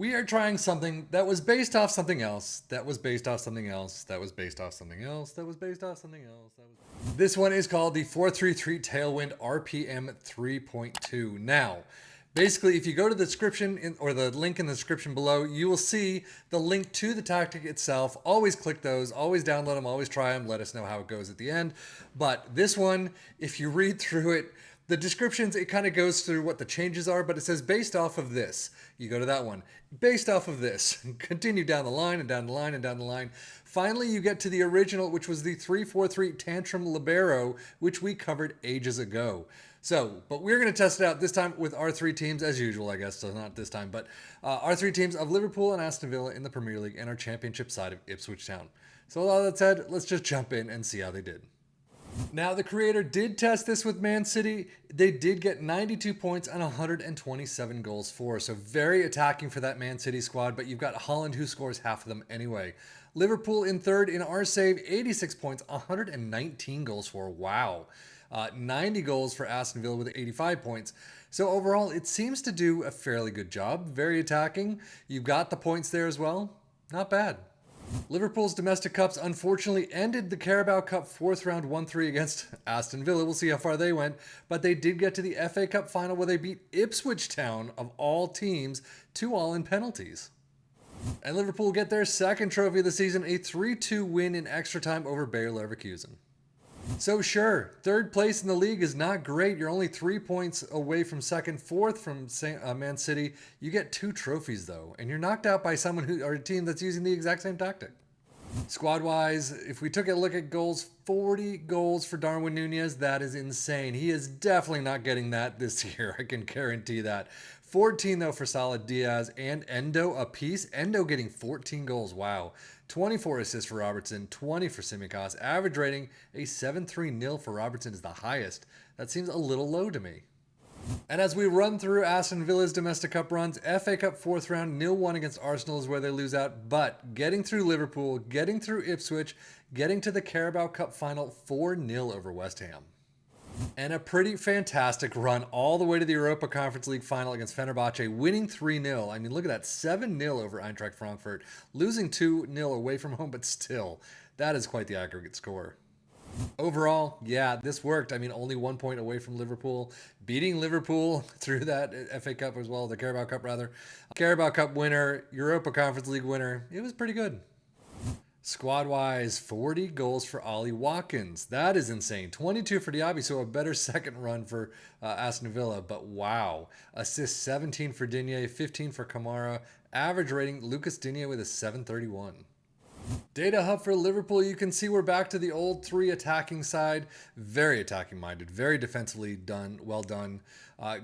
We are trying something that was based off something else, that was based off something else, that was based off something else, that was based off something else. This one is called the 433 Tailwind RPM 3.2. Now, basically, if you go to the description or the link in the description below, you will see the link to the tactic itself. Always click those, always download them, always try them. Let us know how it goes at the end. But this one, if you read through it, the descriptions, it kind of goes through what the changes are, but it says based off of this. You go to that one. Based off of this. Continue down the line and down the line and down the line. Finally, you get to the original, which was the 343 Tantrum Libero, which we covered ages ago. So, but we're going to test it out this time with our three teams, as usual, I guess. So not this time, but our three teams of Liverpool and Aston Villa in the Premier League and our championship side of Ipswich Town. So with all that said, let's just jump in and see how they did. Now, the creator did test this with Man City. They did get 92 points and 127 goals for. So very attacking for that Man City squad, but you've got Holland who scores half of them anyway. Liverpool in third in our save, 86 points, 119 goals for. Wow. 90 goals for Aston Villa with 85 points. So overall, it seems to do a fairly good job. Very attacking. You've got the points there as well. Not bad. Liverpool's domestic cups unfortunately ended the Carabao Cup fourth round 1-3 against Aston Villa. We'll see how far they went, but they did get to the FA Cup final where they beat Ipswich Town, of all teams, 2-2 in penalties. And Liverpool get their second trophy of the season, a 3-2 win in extra time over Bayer Leverkusen. So sure, third place in the league is not great. You're only 3 points away from second, fourth from Man City. You get 2 trophies though, and you're knocked out by someone who or a team that's using the exact same tactic. Squad-wise, if we took a look at goals, 40 goals for Darwin Nunez. That is insane. He is definitely not getting that this year. I can guarantee that. 14 though for Salah, Diaz, and Endo apiece. Endo getting 14 goals. Wow. 24 assists for Robertson, 20 for Tsimikas. Average rating, a 7.30 for Robertson is the highest. That seems a little low to me. And as we run through Aston Villa's domestic cup runs, FA Cup fourth round, 0-1 against Arsenal is where they lose out. But getting through Liverpool, getting through Ipswich, getting to the Carabao Cup final, 4-0 over West Ham. And a pretty fantastic run all the way to the Europa Conference League final against Fenerbahce, winning 3-0. I mean, look at that, 7-0 over Eintracht Frankfurt, losing 2-0 away from home, but still, that is quite the aggregate score. Overall, yeah, this worked. I mean, only 1 point away from Liverpool, beating Liverpool through that FA Cup as well, the Carabao Cup rather. Carabao Cup winner, Europa Conference League winner. It was pretty good. Squad-wise, 40 goals for Ollie Watkins. That is insane. 22 for Diaby, so a better second run for Aston Villa. But wow. Assists 17 for Digne, 15 for Kamara. Average rating, Lucas Digne with a 7.31. Data hub for Liverpool, you can see we're back to the old 3 attacking side. Very attacking minded, very defensively done, well done.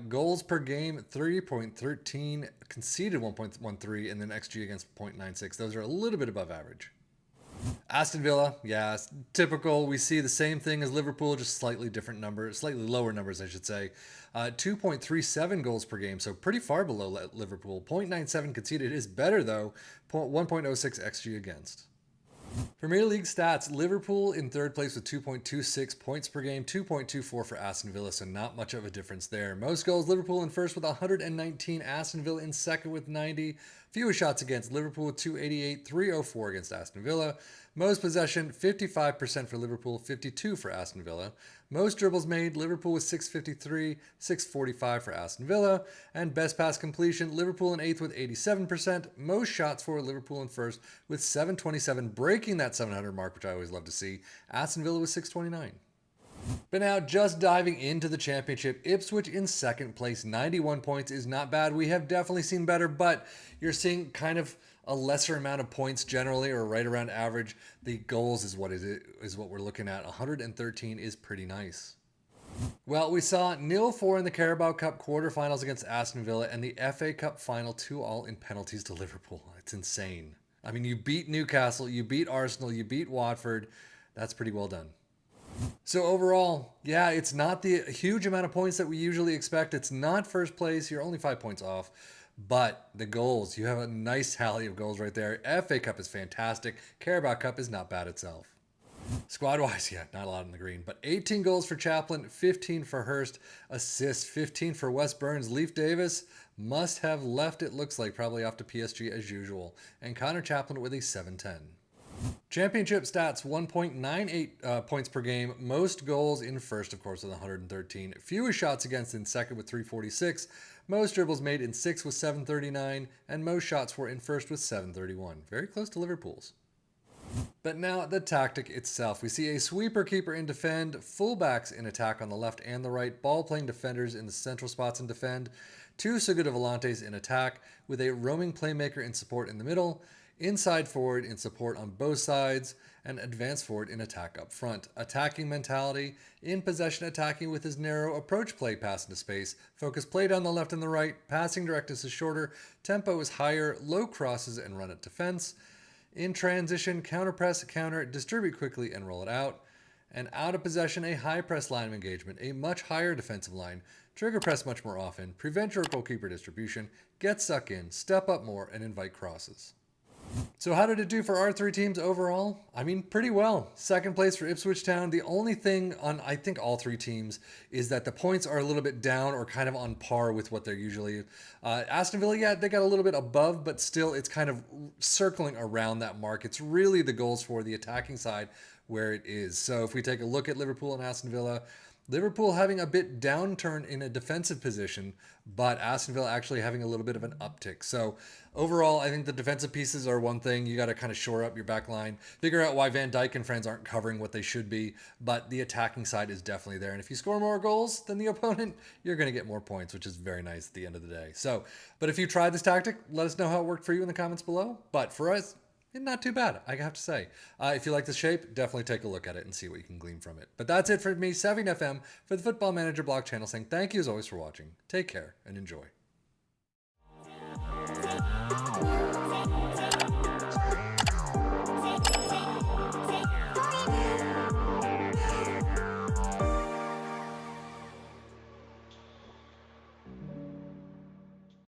Goals per game, 3.13, conceded 1.13, and then XG against 0.96. Those are a little bit above average. Aston Villa, yeah, typical. We see the same thing as Liverpool, just slightly different numbers, slightly lower numbers, I should say. 2.37 goals per game, so pretty far below Liverpool. 0.97 conceded is better, though. 1.06 XG against. Premier League stats, Liverpool in third place with 2.26 points per game, 2.24 for Aston Villa, so not much of a difference there. Most goals, Liverpool in first with 119, Aston Villa in second with 90. Fewest shots against, Liverpool with 288, 304 against Aston Villa. Most possession, 55% for Liverpool, 52 for Aston Villa. Most dribbles made, Liverpool with 653, 645 for Aston Villa. And best pass completion, Liverpool in 8th with 87%. Most shots for Liverpool in first with 727, breaking that 700 mark, which I always love to see. Aston Villa with 629. But now, just diving into the championship, Ipswich in second place, 91 points is not bad. We have definitely seen better, but you're seeing kind of a lesser amount of points generally, or right around average. The goals is what we're looking at. 113 is pretty nice. Well, we saw 0-4 in the Carabao Cup quarterfinals against Aston Villa and the FA Cup final 2-2 in penalties to Liverpool. It's insane. I mean, you beat Newcastle, you beat Arsenal, you beat Watford. That's pretty well done. So overall, yeah, it's not the huge amount of points that we usually expect. It's not first place. You're only 5 points off. But the goals, you have a nice tally of goals right there. FA Cup is fantastic. Carabao Cup is not bad itself. Squad-wise, yeah, not a lot in the green. But 18 goals for Chaplin, 15 for Hurst. Assists, 15 for Wes Burns. Leif Davis, must have left, it looks like, probably off to PSG as usual. And Connor Chaplin with a 710. Championship stats, 1.98 points per game. Most goals in first, of course, with 113. Fewest shots against in second with 346. Most dribbles made in sixth with 739. And most shots for in first with 731. Very close to Liverpool's. But now the tactic itself. We see a sweeper keeper in defend, fullbacks in attack on the left and the right, ball-playing defenders in the central spots in defend, two Segunda Volantes in attack, with a roaming playmaker in support in the middle, inside forward in support on both sides, and advanced forward in attack up front. Attacking mentality, in possession attacking with his narrow approach play pass into space, focus play down the left and the right, passing directness is shorter, tempo is higher, low crosses and run at defense. In transition, counter press, counter, distribute quickly and roll it out. And out of possession, a high press line of engagement, a much higher defensive line, trigger press much more often, prevent your goalkeeper distribution, get stuck in, step up more, and invite crosses. So how did it do for our three teams overall? I mean, pretty well. Second place for Ipswich Town. The only thing on, I think, all three teams is that the points are a little bit down or kind of on par with what they're usually. Aston Villa, yeah, they got a little bit above, but still it's kind of circling around that mark. It's really the goals for the attacking side where it is. So if we take a look at Liverpool and Aston Villa, Liverpool having a bit downturn in a defensive position, but Aston Villa actually having a little bit of an uptick. So overall, I think the defensive pieces are one thing. You got to kind of shore up your back line, figure out why Van Dijk and friends aren't covering what they should be, but the attacking side is definitely there. And if you score more goals than the opponent, you're going to get more points, which is very nice at the end of the day. So, but if you tried this tactic, let us know how it worked for you in the comments below. But for us, not too bad, I have to say. If you like this shape, definitely take a look at it and see what you can glean from it. But that's it for me, Savvy FM, for the Football Manager blog channel, saying thank you as always for watching. Take care and enjoy.